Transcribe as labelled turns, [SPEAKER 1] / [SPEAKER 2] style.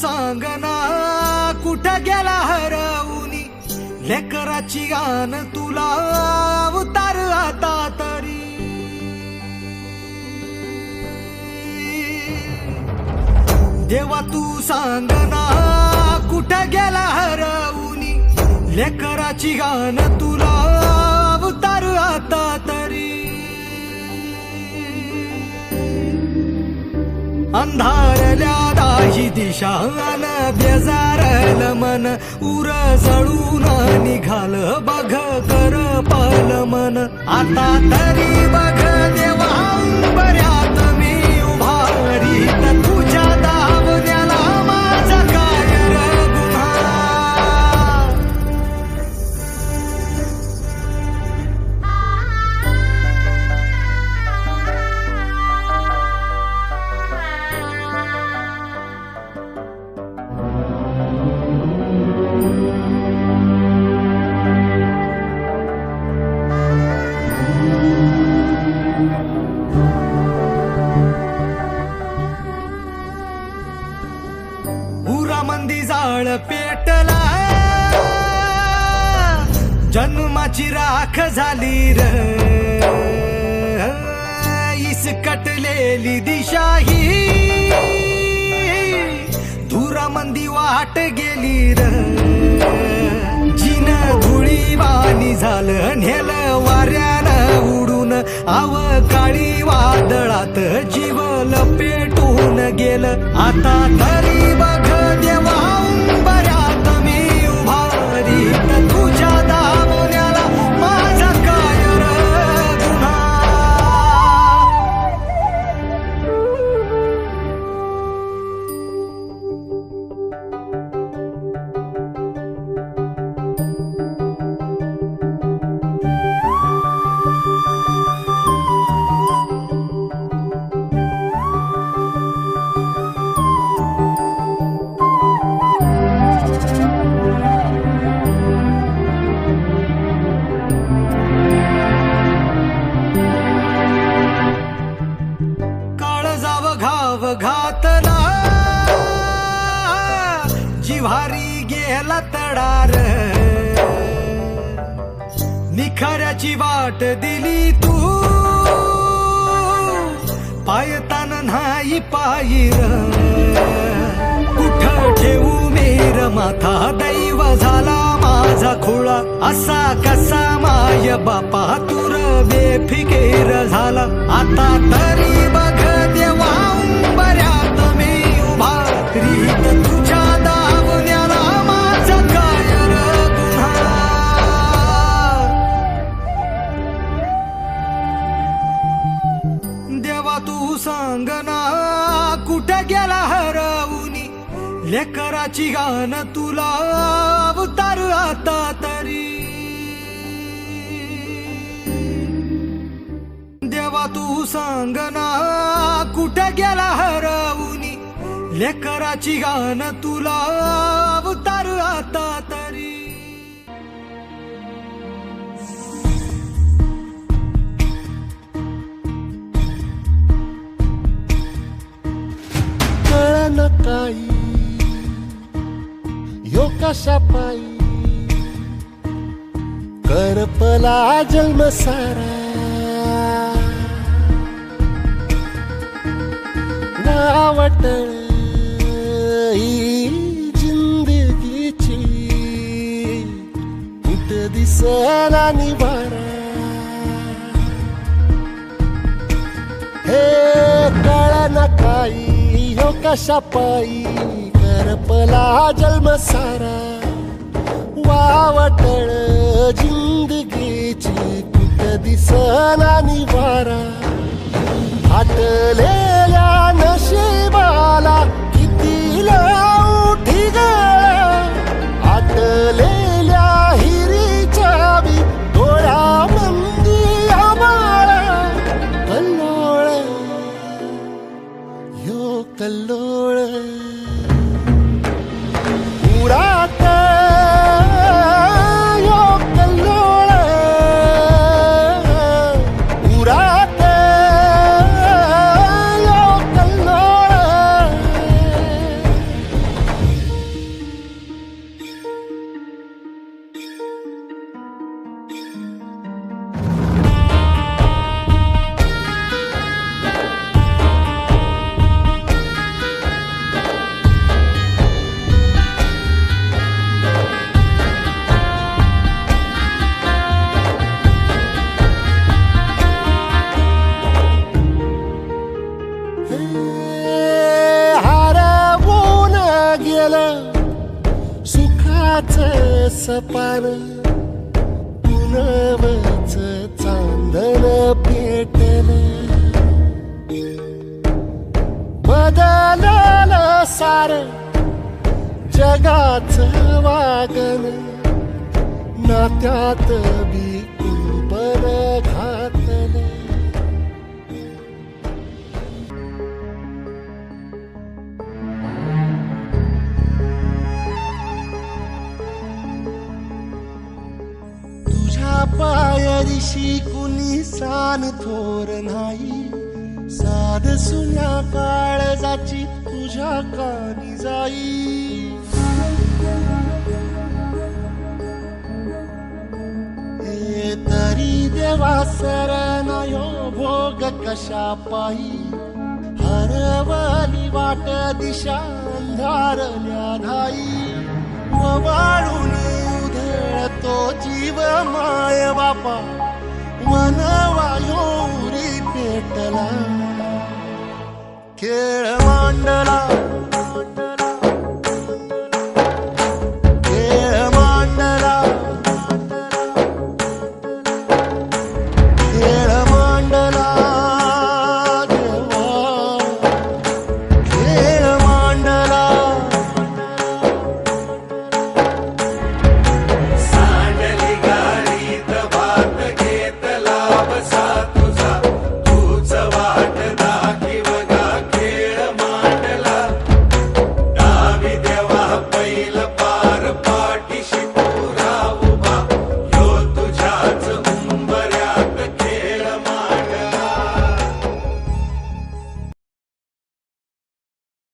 [SPEAKER 1] सांगना कुठं गेला हरवूनी लेकराची गान तुला अवतार आता तरी देवा तू सांगना कुठं गेला हरवूनी लेकराची गान तुला अवतार आता तरी अंधारल्या दाही दिशा न बेजारल मन उर जळून निघाल बघ कर पल मन आता तरी बघ देवा बऱ्यात मी उभारीत तुझ्या दावण्याला माझा काय र गुन्हा मंदी जाळ पेटला जन्माची राख झाली र इसकटलेली दिशा ही धुरामंदी वाट गेली र जिन धुळी वाणी झालं नेल वाऱ्यानं उडून अवकाळी वादळात जीव लपेटून गेलं आता तरी बघ देवा बऱ्यात मी उभारीत तुझ्या दावण्याला माझा काय र गुन्हा घाव घातला जिव्हारी गेला तडार निखाऱ्याची वाट दिली तू पायतान नाही पायीर कुठं ठेवू मेर माथा दैव झाला माझा खुळा असा कसा माय बापा तुर बेफिकेर झाला आता तरी बघ देवा बऱ्यात मी उभारीत तुझ्या दावण्याला माझा काय र गुन्हा देवा तू सांगना कुठं गेला हरवूनी लेकराची गान तुला अवतार आता तरी देवा तू सांगना कुठं गेला हरवूनी लेकराची गान तुला अवतार आता तरी
[SPEAKER 2] कळना काही यो कशा पायी करपला जन्म सारा वावटळ ही जिंदगीची कुठ दिसना निवारा हे कळना काही यो कशा पायी करपला जन्म सारा वावटळ जिंदगीची कुठ दिसना निवारा आटलेल्या नशिबाला किती लावठी गळा आटलेल्या हिरीच्या बी डोळ्यामंदी आबाळा कल्लोळ यो कल्लोळ उरात यो कल्लोळ उरात यो कल्लोळ सुखाच सपान पुनवच चांदण पेटल बदलल सार जगाच वागन नात्यात बी कुंपण घातल तुझ्या पायरीशी कुणी सान थोर नाही साध सुन्या काळजाची तुझ्या कानी जाई हे तरी देवा सरनायो भोग कशा पायी हरवली वाट दिशा अंधारल्या धाई वाळून उधळतो जीव माय बापा वनवायो उरी पेटला खेळ मांडला